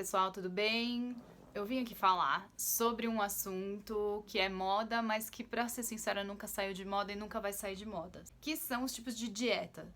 pessoal, tudo bem? Eu vim aqui falar sobre um assunto que é moda, mas que, pra ser sincera, nunca saiu de moda e nunca vai sair de moda. Que são os tipos de dieta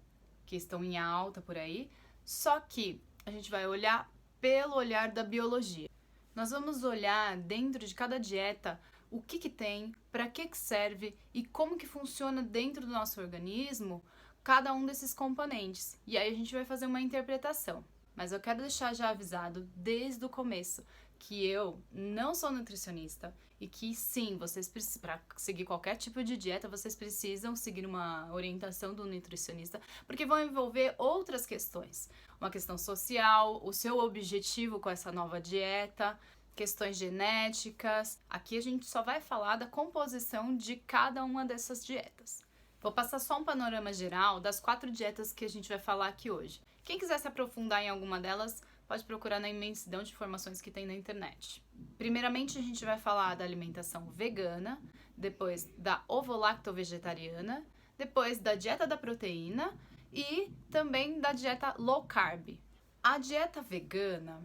que estão em alta por aí, só que a gente vai olhar pelo olhar da biologia. Nós vamos olhar dentro de cada dieta o que tem, para que serve e como que funciona dentro do nosso organismo cada um desses componentes. E aí a gente vai fazer uma interpretação. Mas eu quero deixar já avisado desde o começo que eu não sou nutricionista e que sim, vocês para seguir qualquer tipo de dieta, vocês precisam seguir uma orientação do nutricionista, porque vão envolver outras questões. Uma questão social, o seu objetivo com essa nova dieta, questões genéticas. Aqui a gente só vai falar da composição de cada uma dessas dietas. Vou passar só um panorama geral das 4 dietas que a gente vai falar aqui hoje. Quem quiser se aprofundar em alguma delas, pode procurar na imensidão de informações que tem na internet. Primeiramente, a gente vai falar da alimentação vegana, depois da ovo-lacto-vegetariana, depois da dieta da proteína e também da dieta low carb. A dieta vegana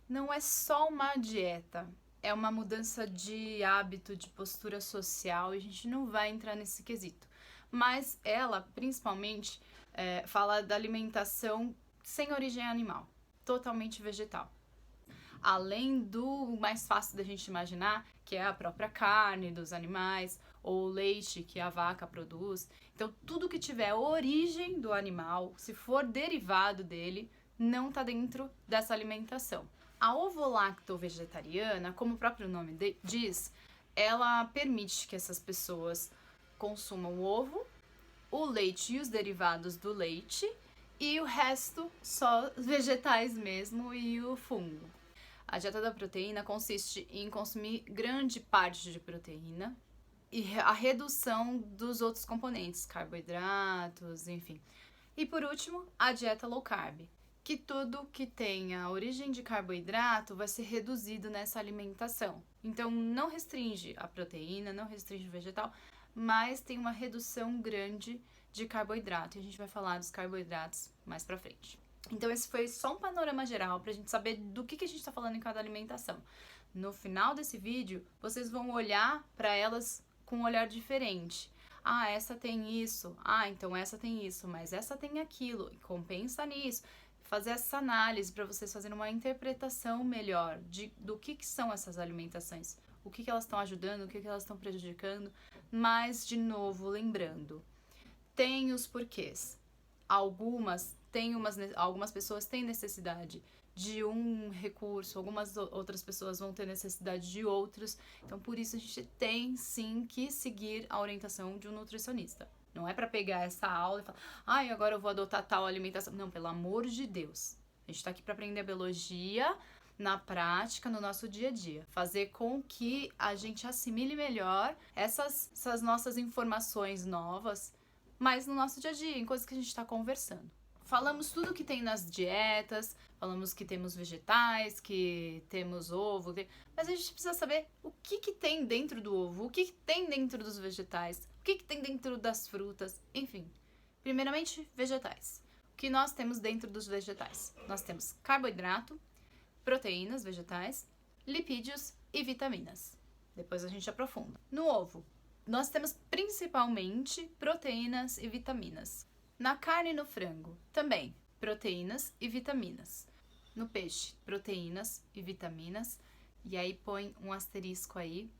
não é só uma dieta, é uma mudança de hábito, de postura social, e a gente não vai entrar nesse quesito. Mas ela, principalmente, fala da alimentação sem origem animal, totalmente vegetal. Além do mais fácil da gente imaginar, que é a própria carne dos animais, ou o leite que a vaca produz. Então, tudo que tiver origem do animal, se for derivado dele, não está dentro dessa alimentação. A ovo-lacto-vegetariana, como o próprio nome diz, ela permite que essas pessoas consumam o ovo, o leite e os derivados do leite, e o resto só vegetais mesmo e o fungo. A dieta da proteína consiste em consumir grande parte de proteína e a redução dos outros componentes, carboidratos, enfim. E por último, a dieta low carb, que tudo que tenha origem de carboidrato vai ser reduzido nessa alimentação. Então não restringe a proteína, não restringe o vegetal, mas tem uma redução grande de carboidrato, e a gente vai falar dos carboidratos mais pra frente. Então esse foi só um panorama geral pra gente saber do que a gente tá falando em cada alimentação. No final desse vídeo, vocês vão olhar pra elas com um olhar diferente. Ah, essa tem isso, então essa tem isso, mas essa tem aquilo, e compensa nisso. Fazer essa análise para vocês fazerem uma interpretação melhor do que são essas alimentações, o que elas estão ajudando, o que elas estão prejudicando, mas, de novo, lembrando, tem os porquês. Algumas pessoas têm necessidade de um recurso, algumas outras pessoas vão ter necessidade de outros, então por isso a gente tem sim que seguir a orientação de um nutricionista. Não é para pegar essa aula e falar, agora eu vou adotar tal alimentação. Não, pelo amor de Deus. A gente tá aqui para aprender a biologia na prática, no nosso dia a dia. Fazer com que a gente assimile melhor essas nossas informações novas, mas no nosso dia a dia, em coisas que a gente tá conversando. Falamos tudo que tem nas dietas, falamos que temos vegetais, que temos ovo, mas a gente precisa saber o que tem dentro do ovo, o que tem dentro dos vegetais, o que tem dentro das frutas, enfim. Primeiramente, vegetais. O que nós temos dentro dos vegetais? Nós temos carboidrato, proteínas vegetais, lipídios e vitaminas. Depois a gente aprofunda. No ovo, nós temos principalmente proteínas e vitaminas. Na carne e no frango, também proteínas e vitaminas. No peixe, proteínas e vitaminas. E aí põe um asterisco aí,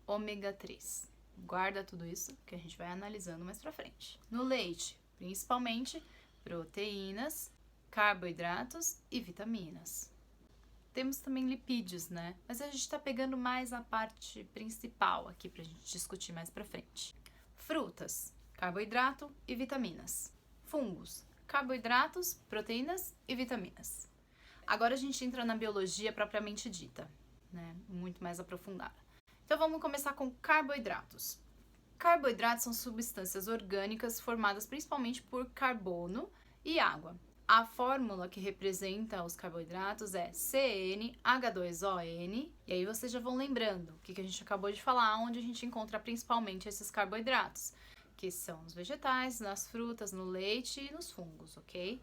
ômega 3. Guarda tudo isso que a gente vai analisando mais pra frente. No leite, principalmente proteínas, carboidratos e vitaminas. Temos também lipídios, né? Mas a gente tá pegando mais a parte principal aqui pra gente discutir mais pra frente. Frutas, carboidrato e vitaminas. Fungos, carboidratos, proteínas e vitaminas. Agora a gente entra na biologia propriamente dita, né? Muito mais aprofundada. Então vamos começar com carboidratos. Carboidratos são substâncias orgânicas formadas principalmente por carbono e água. A fórmula que representa os carboidratos é CnH2ON, e aí vocês já vão lembrando o que a gente acabou de falar, onde a gente encontra principalmente esses carboidratos, que são os vegetais, nas frutas, no leite e nos fungos, ok?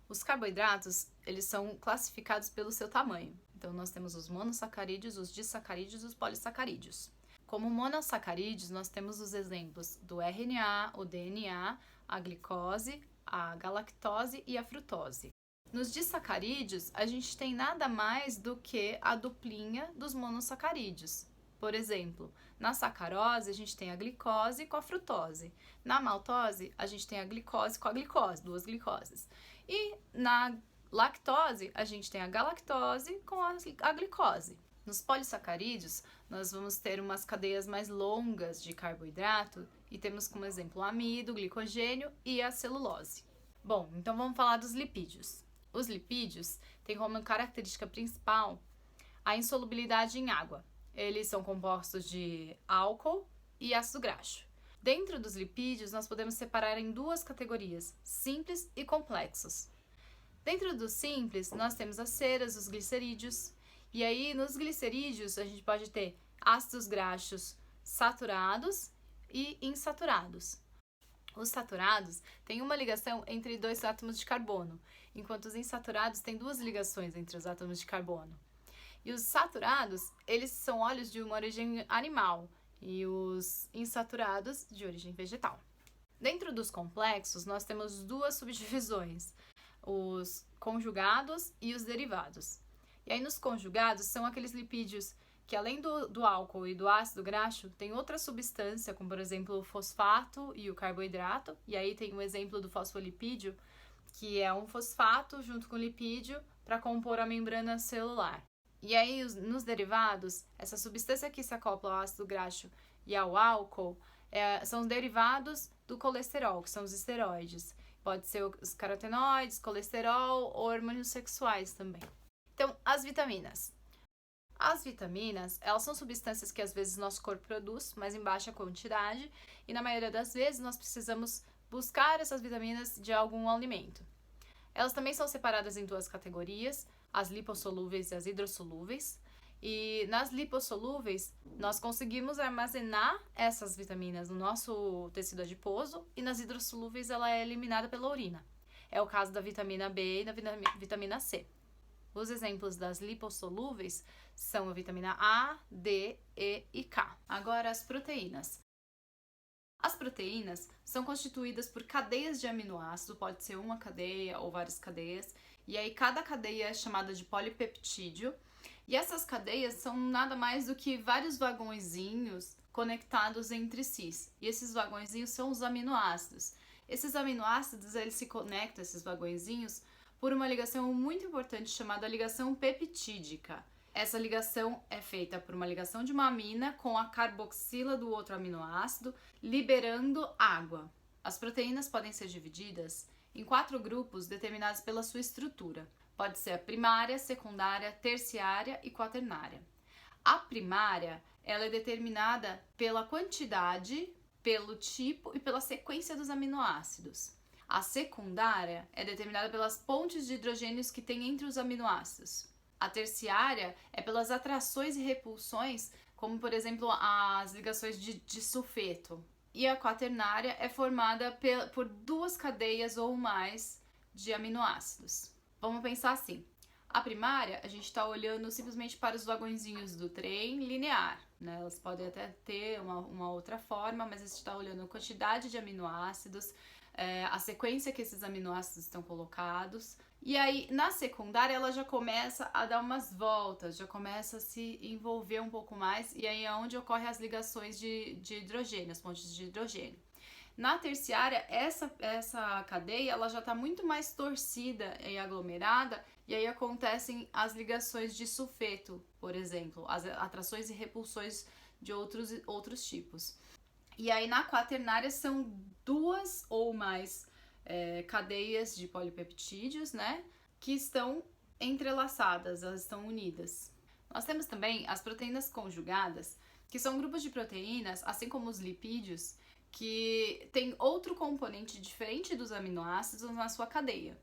Os carboidratos, eles são classificados pelo seu tamanho. Então, nós temos os monossacarídeos, os disacarídeos e os polissacarídeos. Como monossacarídeos, nós temos os exemplos do RNA, o DNA, a glicose, a galactose e a frutose. Nos disacarídeos, a gente tem nada mais do que a duplinha dos monossacarídeos. Por exemplo, na sacarose, a gente tem a glicose com a frutose. Na maltose, a gente tem a glicose com a glicose, duas glicoses. E na lactose, a gente tem a galactose com a glicose. Nos polissacarídeos, nós vamos ter umas cadeias mais longas de carboidrato e temos como exemplo o amido, o glicogênio e a celulose. Bom, então vamos falar dos lipídios. Os lipídios têm como característica principal a insolubilidade em água. Eles são compostos de álcool e ácido graxo. Dentro dos lipídios, nós podemos separar em duas categorias, simples e complexos. Dentro dos simples, nós temos as ceras, os glicerídeos. E aí, nos glicerídeos, a gente pode ter ácidos graxos saturados e insaturados. Os saturados têm uma ligação entre dois átomos de carbono, enquanto os insaturados têm duas ligações entre os átomos de carbono. E os saturados, eles são óleos de uma origem animal e os insaturados de origem vegetal. Dentro dos complexos, nós temos duas subdivisões, os conjugados e os derivados. E aí nos conjugados são aqueles lipídios que além do álcool e do ácido graxo, tem outra substância, como por exemplo o fosfato e o carboidrato. E aí tem um exemplo do fosfolipídio, que é um fosfato junto com lipídio para compor a membrana celular. E aí nos derivados, essa substância que se acopla ao ácido graxo e ao álcool são os derivados do colesterol, que são os esteroides. Pode ser os carotenoides, colesterol, hormônios sexuais também. Então, as vitaminas. As vitaminas, elas são substâncias que às vezes nosso corpo produz, mas em baixa quantidade, e na maioria das vezes nós precisamos buscar essas vitaminas de algum alimento. Elas também são separadas em duas categorias, as lipossolúveis e as hidrossolúveis. E nas lipossolúveis, nós conseguimos armazenar essas vitaminas no nosso tecido adiposo, e nas hidrossolúveis ela é eliminada pela urina. É o caso da vitamina B e da vitamina C. Os exemplos das lipossolúveis são a vitamina A, D, E e K. Agora, as proteínas. As proteínas são constituídas por cadeias de aminoácido, pode ser uma cadeia ou várias cadeias, e aí cada cadeia é chamada de polipeptídeo, e essas cadeias são nada mais do que vários vagõezinhos conectados entre si, e esses vagõezinhos são os aminoácidos. Esses aminoácidos, eles se conectam, esses vagõezinhos, por uma ligação muito importante chamada ligação peptídica. Essa ligação é feita por uma ligação de uma amina com a carboxila do outro aminoácido, liberando água. As proteínas podem ser divididas em 4 grupos determinados pela sua estrutura. Pode ser a primária, secundária, terciária e quaternária. A primária, ela é determinada pela quantidade, pelo tipo e pela sequência dos aminoácidos. A secundária é determinada pelas pontes de hidrogênios que tem entre os aminoácidos. A terciária é pelas atrações e repulsões, como por exemplo as ligações de sulfeto. E a quaternária é formada por 2 cadeias ou mais de aminoácidos. Vamos pensar assim. A primária, a gente está olhando simplesmente para os vagõezinhos do trem linear, né? Elas podem até ter uma outra forma, mas a gente está olhando a quantidade de aminoácidos, a sequência que esses aminoácidos estão colocados. E aí, na secundária, ela já começa a dar umas voltas, já começa a se envolver um pouco mais, e aí é onde ocorrem as ligações de hidrogênio, as pontes de hidrogênio. Na terciária, essa cadeia ela já está muito mais torcida e aglomerada, e aí acontecem as ligações de sulfeto, por exemplo, as atrações e repulsões de outros tipos. E aí na quaternária são 2 ou mais cadeias de polipeptídeos, né, que estão entrelaçadas, elas estão unidas. Nós temos também as proteínas conjugadas, que são grupos de proteínas, assim como os lipídios, que tem outro componente diferente dos aminoácidos na sua cadeia.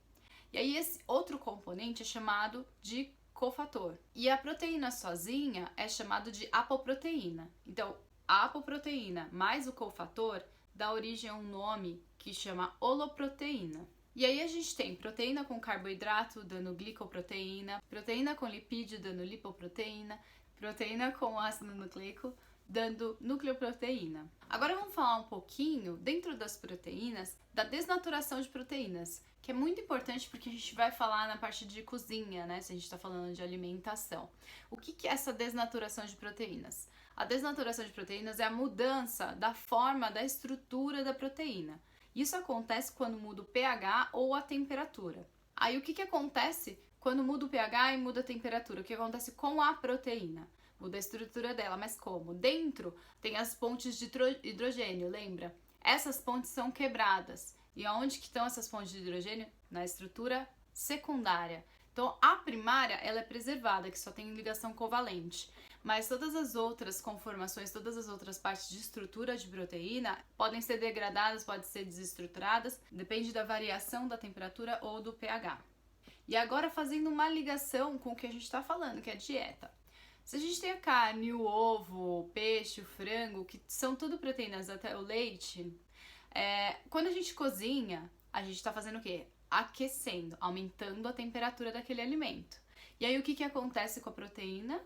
E aí esse outro componente é chamado de cofator. E a proteína sozinha é chamado de apoproteína. Então, a apoproteína mais o cofator dá origem a um nome que chama holoproteína. E aí a gente tem proteína com carboidrato dando glicoproteína, proteína com lipídio dando lipoproteína, proteína com ácido nucleico dando nucleoproteína. Agora vamos falar um pouquinho, dentro das proteínas, da desnaturação de proteínas, que é muito importante porque a gente vai falar na parte de cozinha, né? Se a gente está falando de alimentação. O que é essa desnaturação de proteínas? A desnaturação de proteínas é a mudança da forma, da estrutura da proteína. Isso acontece quando muda o pH ou a temperatura. Aí o que acontece quando muda o pH e muda a temperatura? O que acontece com a proteína? Muda a estrutura dela, mas como? Dentro tem as pontes de hidrogênio, lembra? Essas pontes são quebradas. E aonde que estão essas pontes de hidrogênio? Na estrutura secundária. Então, a primária, ela é preservada, que só tem ligação covalente. Mas todas as outras conformações, todas as outras partes de estrutura de proteína podem ser degradadas, podem ser desestruturadas, depende da variação da temperatura ou do pH. E agora fazendo uma ligação com o que a gente está falando, que é dieta. Se a gente tem a carne, o ovo, o peixe, o frango, que são tudo proteínas, até o leite, quando a gente cozinha, a gente está fazendo o quê? Aquecendo, aumentando a temperatura daquele alimento. E aí o que acontece com a proteína?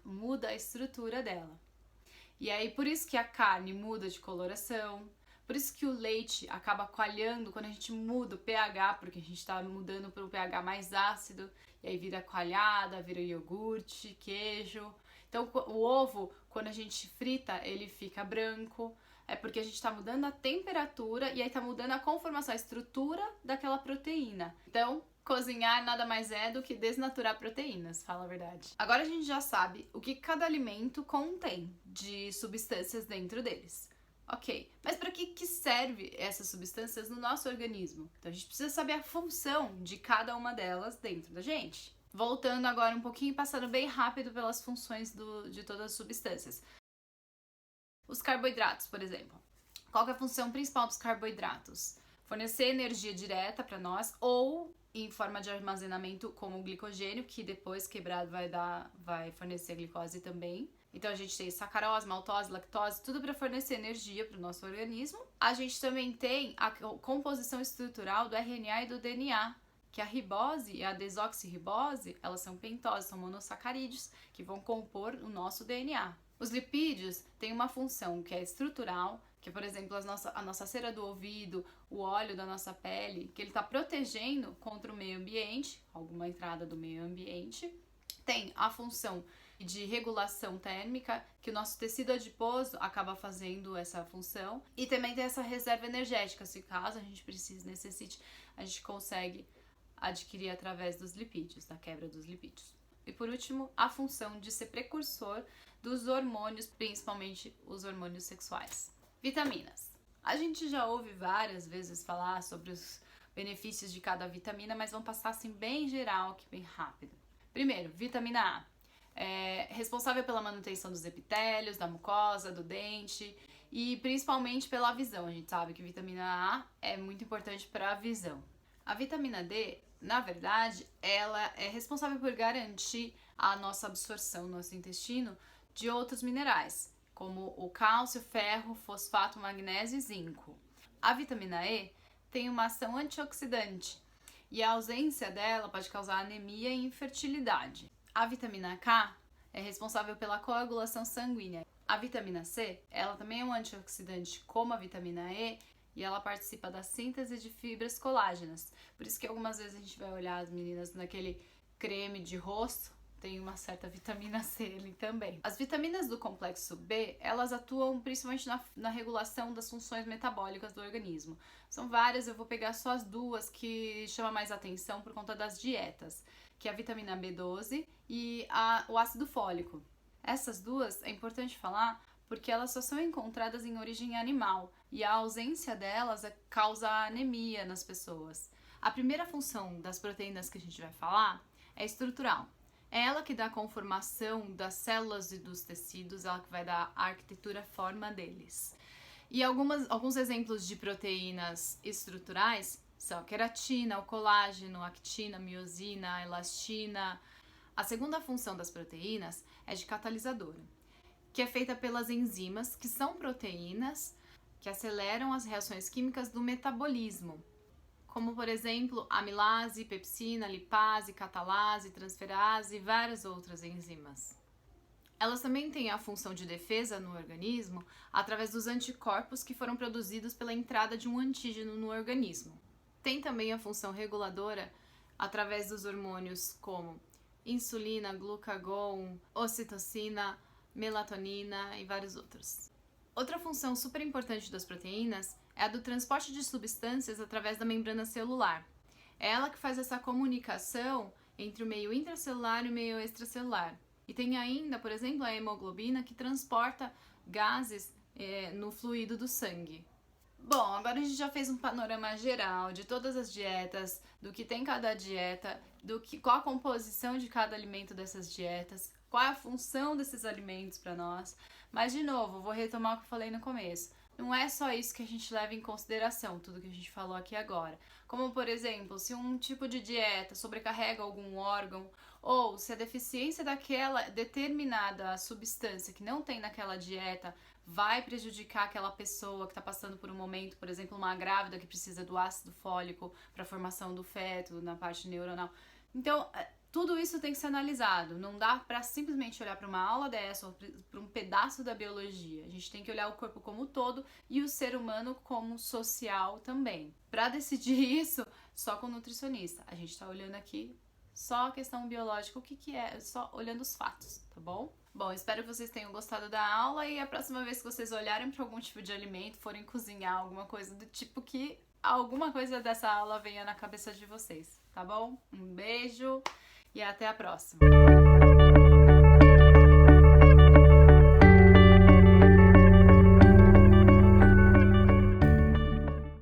Muda a estrutura dela. E aí por isso que a carne muda de coloração, por isso que o leite acaba coalhando quando a gente muda o pH, porque a gente está mudando para o pH mais ácido, e aí vira coalhada, vira iogurte, queijo. Então o ovo, quando a gente frita, ele fica branco, é porque a gente está mudando a temperatura e aí está mudando a conformação, a estrutura daquela proteína. Então, cozinhar nada mais é do que desnaturar proteínas, fala a verdade. Agora a gente já sabe o que cada alimento contém de substâncias dentro deles. Ok, mas para que serve essas substâncias no nosso organismo? Então a gente precisa saber a função de cada uma delas dentro da gente. Voltando agora um pouquinho, passando bem rápido pelas funções de todas as substâncias. Os carboidratos, por exemplo. Qual que é a função principal dos carboidratos? Fornecer energia direta para nós ou em forma de armazenamento como o glicogênio, que depois quebrado vai fornecer a glicose também. Então a gente tem sacarose, maltose, lactose, tudo para fornecer energia para o nosso organismo. A gente também tem a composição estrutural do RNA e do DNA, que a ribose e a desoxirribose, elas são pentoses, são monossacarídeos, que vão compor o nosso DNA. Os lipídios têm uma função que é estrutural, que é, por exemplo, a nossa cera do ouvido, o óleo da nossa pele, que ele está protegendo contra o meio ambiente, alguma entrada do meio ambiente. Tem a função de regulação térmica, que o nosso tecido adiposo acaba fazendo essa função. E também tem essa reserva energética, se caso a gente necessite, a gente consegue adquirir através dos lipídios, da quebra dos lipídios. E por último, a função de ser precursor dos hormônios, principalmente os hormônios sexuais. Vitaminas. A gente já ouve várias vezes falar sobre os benefícios de cada vitamina, mas vamos passar assim bem geral, aqui bem rápido. Primeiro, vitamina A. É responsável pela manutenção dos epitélios, da mucosa, do dente e principalmente pela visão. A gente sabe que vitamina A é muito importante para a visão. A vitamina D, na verdade, ela é responsável por garantir a nossa absorção no nosso intestino de outros minerais, como o cálcio, ferro, fosfato, magnésio e zinco. A vitamina E tem uma ação antioxidante e a ausência dela pode causar anemia e infertilidade. A vitamina K é responsável pela coagulação sanguínea. A vitamina C, ela também é um antioxidante como a vitamina E e ela participa da síntese de fibras colágenas. Por isso que algumas vezes a gente vai olhar as meninas naquele creme de rosto, tem uma certa vitamina C ali também. As vitaminas do complexo B, elas atuam principalmente na regulação das funções metabólicas do organismo. São várias, eu vou pegar só as duas que chamam mais atenção por conta das dietas, que é a vitamina B12 e o ácido fólico. Essas duas é importante falar porque elas só são encontradas em origem animal e a ausência delas causa anemia nas pessoas. A primeira função das proteínas que a gente vai falar é estrutural. É ela que dá a conformação das células e dos tecidos, ela que vai dar a arquitetura, a forma deles. E alguns exemplos de proteínas estruturais são a queratina, o colágeno, a actina, a miosina, a elastina. A segunda função das proteínas é de catalisadora, que é feita pelas enzimas, que são proteínas que aceleram as reações químicas do metabolismo, como por exemplo amilase, pepsina, lipase, catalase, transferase e várias outras enzimas. Elas também têm a função de defesa no organismo através dos anticorpos que foram produzidos pela entrada de um antígeno no organismo. Tem também a função reguladora através dos hormônios como insulina, glucagon, ocitocina, melatonina e vários outros. Outra função super importante das proteínas é a do transporte de substâncias através da membrana celular. É ela que faz essa comunicação entre o meio intracelular e o meio extracelular. E tem ainda, por exemplo, a hemoglobina que transporta gases no fluido do sangue. Bom, agora a gente já fez um panorama geral de todas as dietas, do que tem cada dieta, qual a composição de cada alimento dessas dietas, qual é a função desses alimentos para nós. Mas, de novo, vou retomar o que eu falei no começo. Não é só isso que a gente leva em consideração, tudo que a gente falou aqui agora. Como, por exemplo, se um tipo de dieta sobrecarrega algum órgão, ou se a deficiência daquela determinada substância que não tem naquela dieta vai prejudicar aquela pessoa que está passando por um momento, por exemplo, uma grávida que precisa do ácido fólico para a formação do feto na parte neuronal. Então, tudo isso tem que ser analisado. Não dá para simplesmente olhar para uma aula dessa ou para um pedaço da biologia. A gente tem que olhar o corpo como um todo e o ser humano como social também. Para decidir isso, só com o nutricionista. A gente está olhando aqui só a questão biológica, o que é, só olhando os fatos, tá bom? Bom, espero que vocês tenham gostado da aula e a próxima vez que vocês olharem para algum tipo de alimento, forem cozinhar alguma coisa do tipo, que alguma coisa dessa aula venha na cabeça de vocês, tá bom? Um beijo e até a próxima!